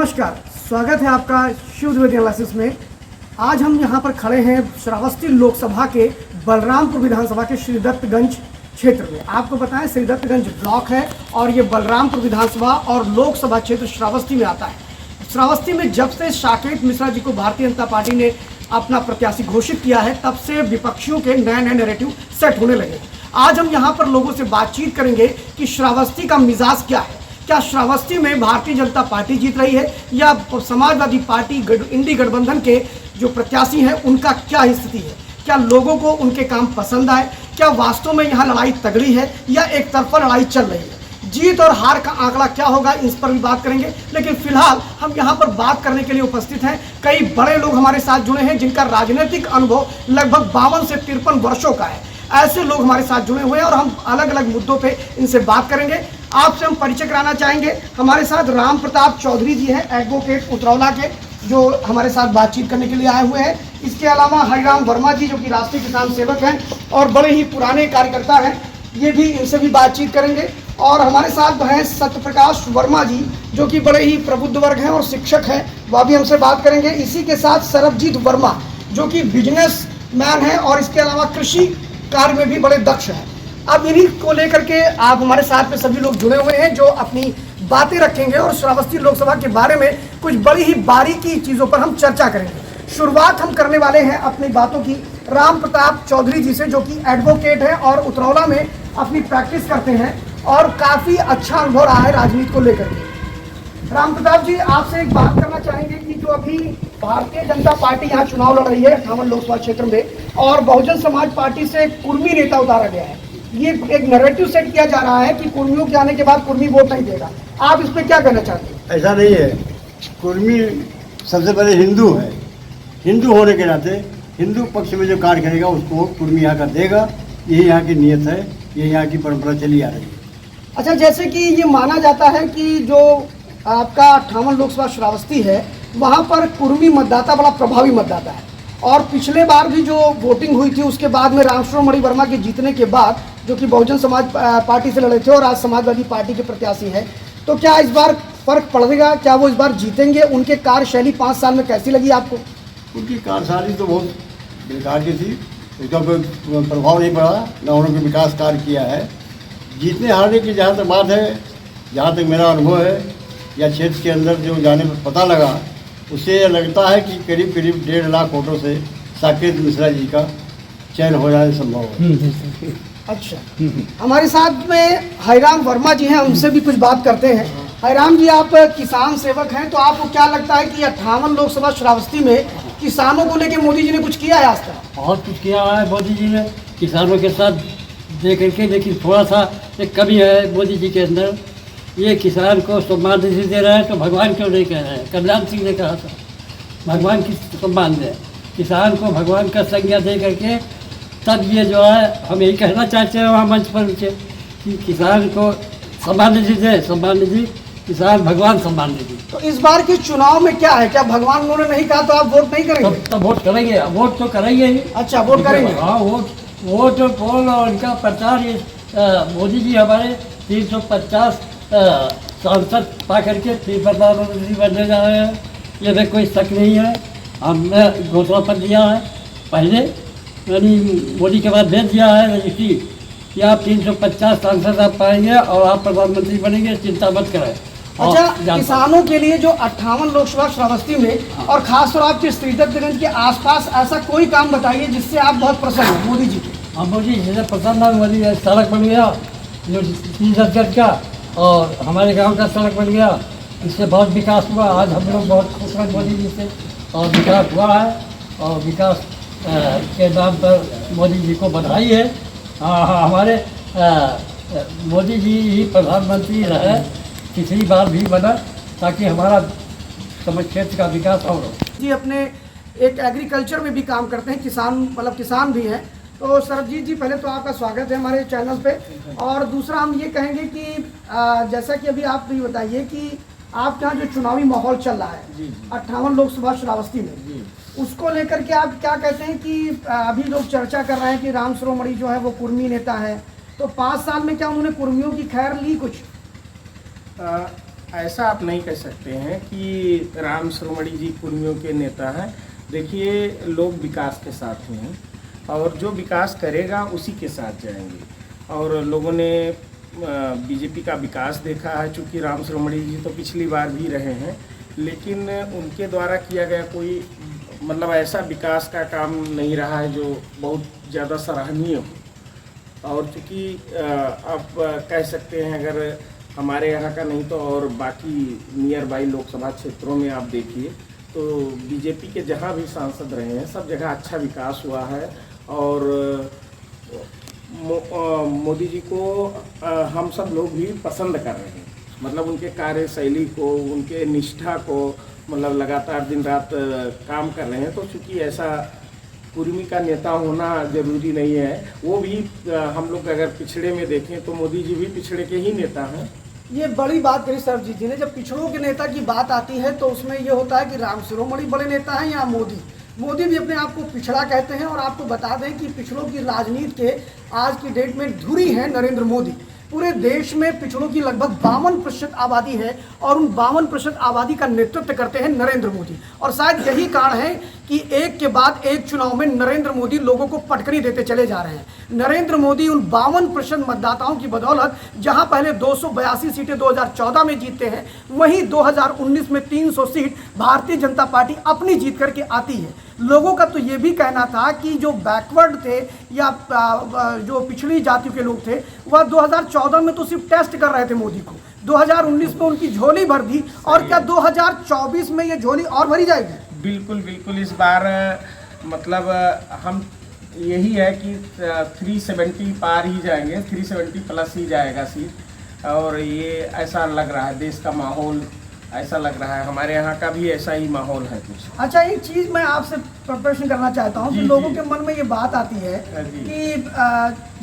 नमस्कार, स्वागत है आपका शिव द्विवेदी एनालिसिस में। आज हम यहाँ पर खड़े हैं श्रावस्ती लोकसभा के बलरामपुर विधानसभा के श्रीदत्तगंज क्षेत्र में। आपको बताएं श्रीदत्तगंज ब्लॉक है और ये बलरामपुर विधानसभा और लोकसभा क्षेत्र श्रावस्ती में आता है। श्रावस्ती में जब से साकेत मिश्रा जी को भारतीय जनता पार्टी ने अपना प्रत्याशी घोषित किया है, तब से विपक्षियों के नए नए नैरेटिव सेट होने लगे। आज हम यहाँ पर लोगों से बातचीत करेंगे कि श्रावस्ती का मिजाज क्या है। क्या श्रावस्ती में भारतीय जनता पार्टी जीत रही है या समाजवादी पार्टी इंडी गठबंधन के जो प्रत्याशी हैं उनका क्या स्थिति है? क्या लोगों को उनके काम पसंद आए? क्या वास्तव में यहाँ लड़ाई तगड़ी है या एक तरफा लड़ाई चल रही है? जीत और हार का आंकड़ा क्या होगा, इस पर भी बात करेंगे। लेकिन फिलहाल हम यहाँ पर बात करने के लिए उपस्थित हैं। कई बड़े लोग हमारे साथ जुड़े हैं जिनका राजनीतिक अनुभव लगभग 52 से 53 वर्षों का है। ऐसे लोग हमारे साथ जुड़े हुए हैं और हम अलग अलग मुद्दों पे इनसे बात करेंगे। आपसे हम परिचय कराना चाहेंगे। हमारे साथ राम प्रताप चौधरी जी हैं, एडवोकेट उतरौला के, जो हमारे साथ बातचीत करने के लिए आए हुए हैं। इसके अलावा हरिराम वर्मा जी, जो कि राष्ट्रीय किसान सेवक हैं और बड़े ही पुराने कार्यकर्ता हैं, ये भी इनसे भी बातचीत करेंगे। और हमारे साथ हैं सत्यप्रकाश वर्मा जी, जो कि बड़े ही प्रबुद्ध वर्ग हैं और शिक्षक हैं, वह भी हमसे बात करेंगे। इसी के साथ सरबजीत वर्मा, जो कि बिजनेस मैन हैं और इसके अलावा कृषि कार्य में भी बड़े दक्ष हैं। अब इन्हीं को लेकर के आप हमारे साथ में सभी लोग जुड़े हुए हैं जो अपनी बातें रखेंगे और श्रावस्ती लोकसभा के बारे में कुछ बड़ी ही बारीकी चीज़ों पर हम चर्चा करेंगे। शुरुआत हम करने वाले हैं अपनी बातों की राम प्रताप चौधरी जी से, जो कि एडवोकेट हैं और उतरौला में अपनी प्रैक्टिस करते हैं और काफ़ी अच्छा अनुभव रहा है राजनीति को लेकर के। राम प्रताप जी, आपसे एक बात करना चाहेंगे कि जो अभी भारतीय जनता पार्टी यहाँ चुनाव लड़ रही है 58 लोकसभा क्षेत्र में, और बहुजन समाज पार्टी से कुर्मी नेता उतारा गया है, ये एक नैरेटिव सेट किया जा रहा है कि कुर्मियों के आने के बाद कुर्मी वोट नहीं देगा। आप इस पर क्या कहना चाहते हैं? ऐसा नहीं है। कुर्मी सबसे पहले हिंदू है। हिंदू होने के नाते हिंदू पक्ष में जो कार्य करेगा उसको कुर्मी यहाँ का देगा। यही यहाँ की नीयत है, ये यहाँ की परंपरा चली आ रही है। अच्छा, जैसे कि ये माना जाता है कि जो आपका 58 लोकसभा श्रावस्ती है, वहाँ पर कुर्मी मतदाता बड़ा प्रभावी मतदाता है और पिछले बार भी जो वोटिंग हुई थी उसके बाद में रामश्रोमणि वर्मा के जीतने के बाद, जो कि बहुजन समाज पार्टी से लड़े थे और आज समाजवादी पार्टी के प्रत्याशी हैं, तो क्या इस बार फर्क पड़ेगा? क्या वो इस बार जीतेंगे? उनके कार्यशैली 5 साल में कैसी लगी आपको? उनकी कार्यशैली तो बहुत बेकार की थी, उसका कोई प्रभाव नहीं पड़ा, न उन्होंने विकास कार्य किया है। जीतने हारने की जहाँ तक बात है, जहाँ तक मेरा अनुभव है या क्षेत्र के अंदर जो जाने पर पता लगा, उससे यह लगता है कि करीब करीब 1.5 लाख वोटों से साकेत मिश्रा जी का चयन हो जाए संभव है। अच्छा, हमारे साथ में हरिराम वर्मा जी हैं, उनसे भी कुछ बात करते हैं। हरिराम जी, आप किसान सेवक हैं, तो आपको क्या लगता है कि 58 लोकसभा श्रावस्ती में किसानों को लेकर मोदी जी ने कुछ किया है आज तक? बहुत कुछ किया है मोदी जी ने किसानों के साथ देख करके, लेकिन थोड़ा सा एक कमी है मोदी जी के अंदर। ये किसान को सम्मान नहीं दे रहा है तो भगवान क्यों नहीं कह रहे हैं? कल्याण सिंह ने कहा था भगवान की सम्मान दे, किसान को भगवान का संज्ञा दे करके, तब ये जो है हम यही कहना चाहते हैं वहाँ मंच पर उनसे कि किसान को सम्मान निधि दे, सम्मान निधि, किसान भगवान सम्मान निधि। तो इस बार के चुनाव में क्या है? क्या भगवान उन्होंने नहीं कहा तो आप वोट नहीं करेंगे? तो वोट करेंगे, वोट तो करेंगे ही। अच्छा, वोट करेंगे। हाँ, वोट पोल और उनका प्रचार, ये मोदी जी हमारे 350 सांसद पा करके फिर प्रधानमंत्री बनने जा रहे हैं, ये में कोई शक नहीं है। हमने घोषणा पत्र दिया है पहले, यानी मोदी के बाद भेज दिया है रजिस्ट्री कि आप 350 सांसद आप पाएंगे और आप प्रधानमंत्री बनेंगे, चिंता मत करें। अच्छा, किसानों के लिए जो 58 लोकसभा श्रावस्ती में और खासतौर आपके श्रीदत्तगंज के आसपास ऐसा कोई काम बताइए जिससे आप बहुत प्रसन्न हैं मोदी जी के? हाँ, मोदी जी से प्रसन्न है। मोदी सड़क बन गया जो श्रीदत्तगंज का, और हमारे गांव का सड़क बन गया, इससे बहुत विकास हुआ। आज हम लोग बहुत खुश हैं मोदी जी से, और विकास हुआ है और विकास के नाम पर मोदी जी को बधाई है। हमारे मोदी जी ही प्रधानमंत्री रहे, पिछली बार भी बना, ताकि हमारा समझ क्षेत्र का विकास हो। जी अपने एक एग्रीकल्चर में भी काम करते हैं, किसान मतलब किसान भी हैं। तो सरबजीत जी, पहले तो आपका स्वागत है हमारे चैनल पे। और दूसरा हम ये कहेंगे कि जैसा कि अभी आप भी बताइए कि आपके यहाँ जो चुनावी माहौल चल रहा है 58 लोकसभा श्रावस्ती में, उसको लेकर के आप क्या कहते हैं कि अभी लोग चर्चा कर रहे हैं कि रामश्रोमणि जो है वो कुर्मी नेता है, तो 5 साल में क्या उन्होंने कुर्मियों की खैर ली कुछ? ऐसा आप नहीं कह सकते हैं कि राम शिरोमणि जी कुर्मियों के नेता हैं। देखिए, लोग विकास के साथ हैं और जो विकास करेगा उसी के साथ जाएंगे। और लोगों ने बीजेपी का विकास देखा है, चूँकि राम शिरोमणि जी तो पिछली बार भी रहे हैं, लेकिन उनके द्वारा किया गया कोई मतलब ऐसा विकास का काम नहीं रहा है जो बहुत ज़्यादा सराहनीय हो। और चूँकि आप कह सकते हैं, अगर हमारे यहाँ का नहीं तो और बाकी नियर बाई लोकसभा क्षेत्रों में आप देखिए तो बीजेपी के जहाँ भी सांसद रहे हैं सब जगह अच्छा विकास हुआ है। और मोदी जी को हम सब लोग भी पसंद कर रहे हैं, मतलब उनके कार्यशैली को, उनके निष्ठा को, मतलब लगातार दिन रात काम कर रहे हैं। तो चूँकि ऐसा कुर्मी का नेता होना जरूरी नहीं है, वो भी हम लोग अगर पिछड़े में देखें तो मोदी जी भी पिछड़े के ही नेता हैं। ये बड़ी बात करी सरबजीत जी ने। जब पिछड़ों के नेता की बात आती है तो उसमें ये होता है कि राम शिरोमणि बड़े नेता हैं या मोदी भी अपने आप को पिछड़ा कहते हैं। और आपको बता दें कि पिछड़ों की राजनीति के आज की डेट में धुरी है नरेंद्र मोदी। पूरे देश में पिछड़ों की लगभग 52% आबादी है और उन 52% आबादी का नेतृत्व करते हैं नरेंद्र मोदी। और शायद यही कारण है कि एक के बाद एक चुनाव में नरेंद्र मोदी लोगों को पटकनी देते चले जा रहे हैं। नरेंद्र मोदी उन 52% मतदाताओं की बदौलत जहां पहले 282 सीटें 2014 में जीतते हैं, वहीं 2019 में 300 सीट भारतीय जनता पार्टी अपनी जीत करके आती है। लोगों का तो ये भी कहना था कि जो बैकवर्ड थे या जो पिछड़ी जातियों के लोग थे वह 2014 में तो सिर्फ टेस्ट कर रहे थे मोदी को, 2019 में उनकी झोली भर दी। और क्या 2024 में ये झोली और भरी जाएगी? बिल्कुल बिल्कुल, इस बार मतलब हम यही है कि 370 पार ही जाएंगे, 370 प्लस ही जाएगा सीट। और ये ऐसा लग रहा है, देश का माहौल ऐसा लग रहा है, हमारे यहाँ का भी ऐसा ही माहौल है कुछ। अच्छा, एक चीज़ मैं आपसे प्रश्न करना चाहता हूँ कि लोगों के मन में ये बात आती है कि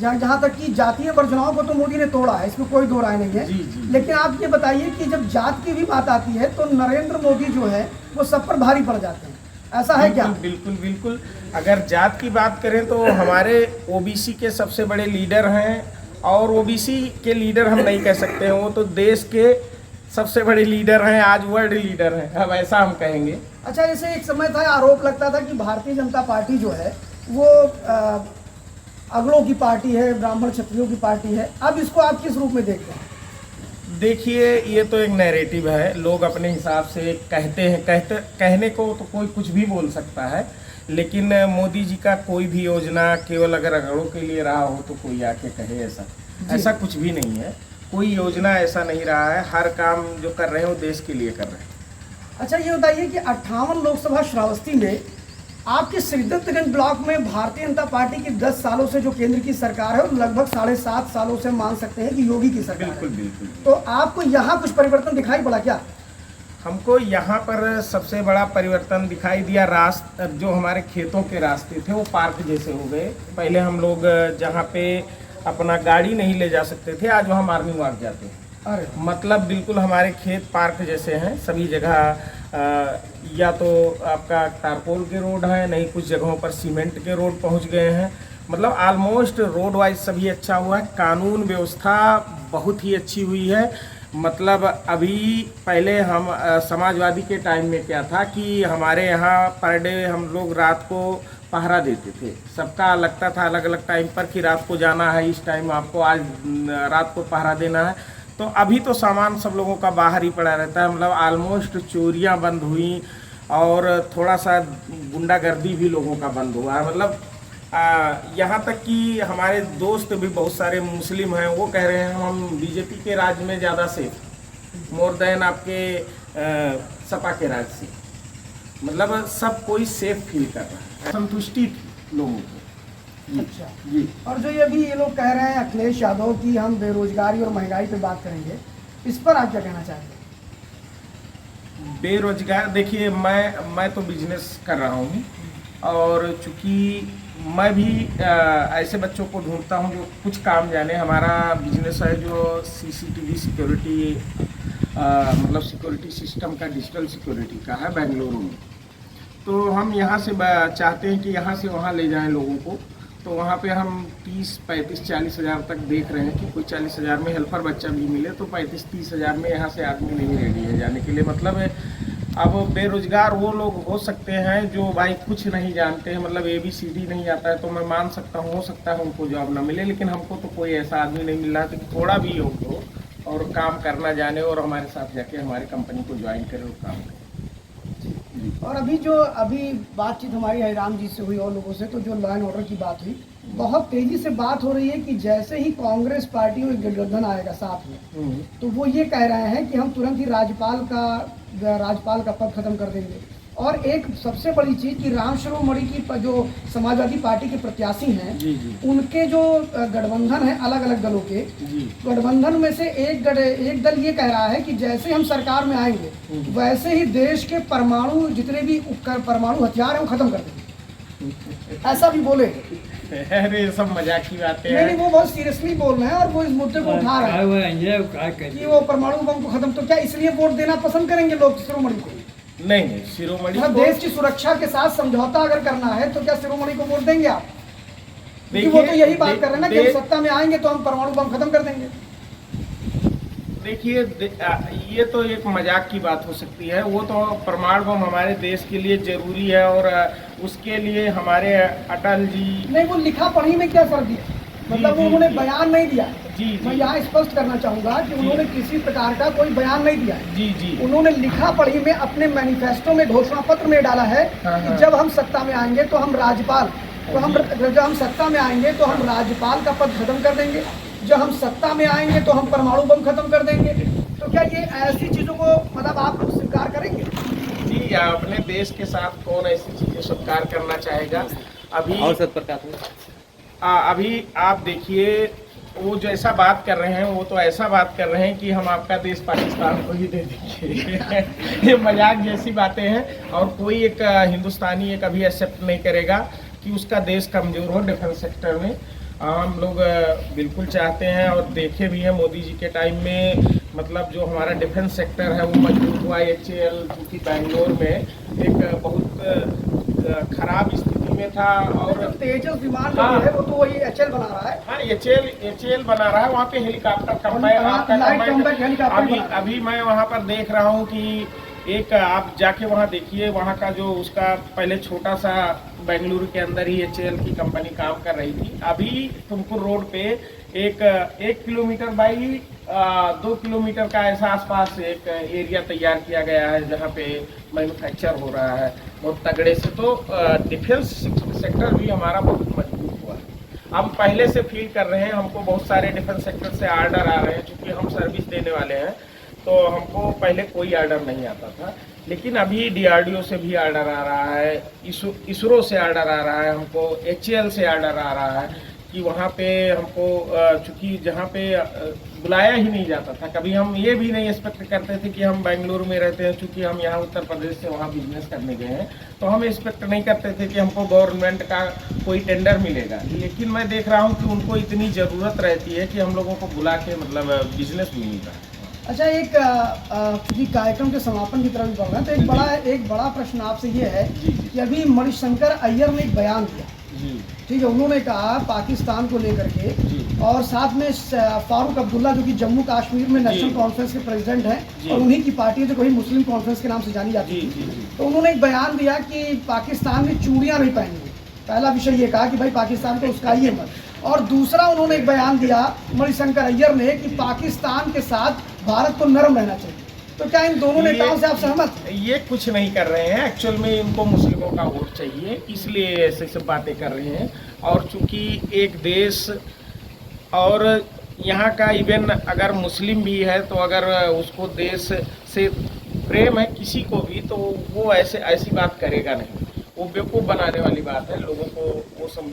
जहाँ तक कि जातीय वर्जनाओं को तो मोदी ने तोड़ा है, इसमें कोई दो राय नहीं है। लेकिन आप ये बताइए कि जब जात की भी बात आती है तो नरेंद्र मोदी जो है वो सब पर भारी पड़ जाते हैं, ऐसा है क्या? बिल्कुल बिल्कुल। अगर जात की बात करें तो हमारे ओबीसी के सबसे बड़े लीडर हैं, और ओबीसी के लीडर हम नहीं कह सकते हैं, वो तो देश के सबसे बड़े लीडर हैं, आज वर्ल्ड लीडर हैं, अब ऐसा हम कहेंगे। अच्छा, जैसे एक समय था आरोप लगता था कि भारतीय जनता पार्टी जो है वो अगड़ों की पार्टी है, ब्राह्मण क्षत्रियों की पार्टी है, अब इसको आप किस रूप में देखते हैं? देखिए, ये तो एक नैरेटिव है, लोग अपने हिसाब से कहते हैं, कहने को तो कोई कुछ भी बोल सकता है, लेकिन मोदी जी का कोई भी योजना केवल अगर अगड़ों के लिए रहा हो तो कोई आके कहे ऐसा कुछ भी नहीं है। कोई योजना ऐसा नहीं रहा है, हर काम जो कर रहे हैं वो देश के लिए कर रहे हैं। अच्छा, ये बताइए कि 58 लोकसभा श्रावस्ती में आपके सिद्दतगंज ब्लॉक में भारतीय जनता पार्टी की 10 सालों से जो केंद्र की सरकार है और लगभग 7.5 सालों से मान सकते हैं कि योगी की सरकार है। बिल्कुल। तो आपको यहाँ कुछ परिवर्तन दिखाई पड़ा क्या? हमको यहाँ पर सबसे बड़ा परिवर्तन दिखाई दिया, रास्ते जो हमारे खेतों के रास्ते थे वो पार्क जैसे हो गए। पहले हम लोग जहाँ पे अपना गाड़ी नहीं ले जा सकते थे, आज वहाँ मॉर्निंग वॉक जाते हैं। अरे मतलब बिल्कुल हमारे खेत पार्क जैसे हैं सभी जगह। या तो आपका टारकोल के रोड है, नहीं कुछ जगहों पर सीमेंट के रोड पहुंच गए हैं। मतलब ऑलमोस्ट रोड वाइज सभी अच्छा हुआ है। कानून व्यवस्था बहुत ही अच्छी हुई है। मतलब अभी पहले हम समाजवादी के टाइम में क्या था कि हमारे यहाँ पर डे हम लोग रात को पहरा देते थे, सबका लगता था अलग अलग टाइम पर कि रात को जाना है, इस टाइम आपको आज रात को पहरा देना है। तो अभी तो सामान सब लोगों का बाहर ही पड़ा रहता है। मतलब ऑलमोस्ट चोरियां बंद हुई और थोड़ा सा गुंडागर्दी भी लोगों का बंद हुआ है। मतलब यहाँ तक कि हमारे दोस्त भी बहुत सारे मुस्लिम हैं, वो कह रहे हैं हम बीजेपी के राज में ज़्यादा सेफ मोर देन आपके सपा के राज से। मतलब सब कोई सेफ फील कर रहा है, संतुष्टि थी लोगों को। अच्छा जी। और जो ये लोग कह रहे हैं अखिलेश यादव की हम बेरोजगारी और महंगाई पे बात करेंगे, इस पर आप क्या कहना चाहेंगे? बेरोजगार, देखिए मैं तो बिजनेस कर रहा हूँ और चूँकि मैं भी ऐसे बच्चों को ढूंढता हूँ जो कुछ काम जाने। हमारा बिजनेस है जो CCTV सिक्योरिटी मतलब सिक्योरिटी सिस्टम का, डिजिटल सिक्योरिटी का है बेंगलुरु में। तो हम यहाँ से चाहते हैं कि यहाँ से वहाँ ले जाएं लोगों को, तो वहाँ पे हम 30, 35, 40 हज़ार तक देख रहे हैं कि कोई 40 हज़ार में हेल्पर बच्चा भी मिले तो 35, 30 हज़ार में यहाँ से आदमी नहीं रेडी है जाने के लिए। मतलब है अब बेरोजगार वो लोग हो सकते हैं जो भाई कुछ नहीं जानते हैं, मतलब ABCD नहीं आता है, तो मैं मान सकता हूँ, हो सकता है उनको जॉब ना मिले, लेकिन हमको तो कोई ऐसा आदमी नहीं मिल रहा था कि थोड़ा भी योग हो और काम करना जाने और हमारे साथ जाके हमारी कंपनी को ज्वाइन करे और काम करे। और अभी बातचीत हमारी हरिराम जी से हुई और लोगों से, तो जो लॉ एंड ऑर्डर की बात हुई, बहुत तेजी से बात हो रही है कि जैसे ही कांग्रेस पार्टी और गठबंधन आएगा साथ में, तो वो ये कह रहे हैं कि हम तुरंत ही राज्यपाल का पद खत्म कर देंगे। और एक सबसे बड़ी चीज कि राम शिरोमणि की जो समाजवादी पार्टी के प्रत्याशी हैं, उनके जो गठबंधन है अलग अलग दलों के, गठबंधन में से एक दल ये कह रहा है कि जैसे हम सरकार में आएंगे वैसे ही देश के परमाणु जितने भी परमाणु हथियार हैं वो खत्म कर देंगे, ऐसा भी बोले। अरे ये सब मजाक की बातें हैं। नहीं, वो बहुत सीरियसली बोल रहे हैं और वो इस मुद्दे को उठा रहे हैं कि वो परमाणु बम को खत्म। तो क्या इसलिए वोट देना पसंद करेंगे लोग शिरोमणि को? नहीं, शिरोमणि मतलब देश की सुरक्षा के साथ समझौता अगर करना है तो क्या शिरोमणि को वोट देंगे आप? क्योंकि वो तो यही बात कर रहे हैं ना कि हम सत्ता में आएंगे तो हम परमाणु बम खत्म कर देंगे। देखिए, ये तो एक मजाक की बात हो सकती है। वो तो परमाणु बम हमारे देश के लिए जरूरी है और उसके लिए हमारे अटल जी। नहीं, वो लिखा पढ़ी में क्या फर्क दिया? मतलब वो उन्होंने बयान नहीं दिया। मैं यहाँ स्पष्ट करना चाहूंगा कि उन्होंने किसी प्रकार का कोई बयान नहीं दिया है। उन्होंने लिखा पढ़ी में अपने मैनिफेस्टो में, घोषणा पत्र में डाला है कि जब हम सत्ता में आएंगे तो हम जब हम सत्ता में आएंगे तो हम राज्यपाल का पद खत्म कर देंगे, जब हम सत्ता में आएंगे तो हम परमाणु बम खत्म कर देंगे। तो क्या ये ऐसी चीजों को मतलब आप लोग स्वीकार करेंगे? जी, अपने देश के साथ कौन ऐसी चीजें स्वीकार करना चाहेगा? अभी आप देखिए, वो जो ऐसा बात कर रहे हैं वो तो ऐसा बात कर रहे हैं कि हम आपका देश पाकिस्तान को ही दे देंगे। ये मजाक जैसी बातें हैं और कोई एक हिंदुस्तानी एक अभी एक्सेप्ट नहीं करेगा कि उसका देश कमजोर हो डिफेंस सेक्टर में। हम लोग बिल्कुल चाहते हैं और देखे भी हैं मोदी जी के टाइम में, मतलब जो हमारा डिफेंस सेक्टर है वो मजबूत हुआ। HAL जो कि बैंगलोर में एक बहुत खराब स्थिति में था और तेजस विमान जो है वो तो वही HAL बना रहा है। हाँ, HAL बना रहा है। वहाँ पे हेलीकॉप्टर कम्बाइन अभी मैं वहाँ पर देख रहा हूँ कि एक आप जाके वहाँ देखिए, वहाँ का जो उसका पहले छोटा सा बेंगलुरु के अंदर ही HAL की कंपनी काम कर रही थी। अभी तुमकुर रोड पे एक किलोमीटर बाई 2 किलोमीटर का ऐसा आसपास एक एरिया तैयार किया गया है जहाँ पे मैन्युफैक्चर हो रहा है बहुत तगड़े से। तो डिफेंस सेक्टर भी हमारा बहुत मजबूत हुआ है। हम पहले से फील कर रहे हैं, हमको बहुत सारे डिफेंस सेक्टर से आर्डर आ रहे हैं। चूँकि हम सर्विस देने वाले हैं तो हमको पहले कोई आर्डर नहीं आता था, लेकिन अभी DRDO से भी आर्डर आ रहा है, इसरो से आर्डर आ रहा है, हमको HAL से आर्डर आ रहा है कि वहाँ पे हमको चूँकि जहाँ पे बुलाया ही नहीं जाता था। कभी हम ये भी नहीं एक्सपेक्ट करते थे कि हम बेंगलुरु में रहते हैं, चूँकि हम यहाँ उत्तर प्रदेश से वहाँ बिजनेस करने गए हैं, तो हम एक्सपेक्ट नहीं करते थे कि हमको गवर्नमेंट का कोई टेंडर मिलेगा। लेकिन मैं देख रहा हूँ कि उनको इतनी ज़रूरत रहती है कि हम लोगों को बुला के मतलब बिजनेस भी मिल रहा है। अच्छा, एक क्योंकि कार्यक्रम के समापन की तरफ बढ़ रहे हैं तो एक बड़ा प्रश्न आपसे ये है कि अभी मणिशंकर अय्यर ने एक बयान दिया, ठीक है, उन्होंने कहा पाकिस्तान को लेकर के, और साथ में फारूक अब्दुल्ला जो कि जम्मू कश्मीर में नेशनल कॉन्फ्रेंस के प्रेसिडेंट हैं और उन्हीं की पार्टी है जो कहीं मुस्लिम कॉन्फ्रेंस के नाम से जानी जाती है, तो उन्होंने एक बयान दिया कि पाकिस्तान में चूड़ियाँ नहीं पहनेंगे। पहला विषय ये कहा कि भाई पाकिस्तान को उसकाइए मत, और दूसरा उन्होंने एक बयान दिया मणिशंकर अय्यर ने कि पाकिस्तान के साथ भारत को नरम रहना चाहिए। तो क्या इन दोनों नेताओं से आप सहमत? ये कुछ नहीं कर रहे हैं, एक्चुअल में इनको मुस्लिमों का वोट चाहिए, इसलिए ऐसे सब बातें कर रहे हैं। और चूंकि एक देश और यहाँ का इवन अगर मुस्लिम भी है तो अगर उसको देश से प्रेम है किसी को भी, तो वो ऐसी बात करेगा नहीं। वो बेवकूफ़ बनाने वाली बात है, लोगों को वो सब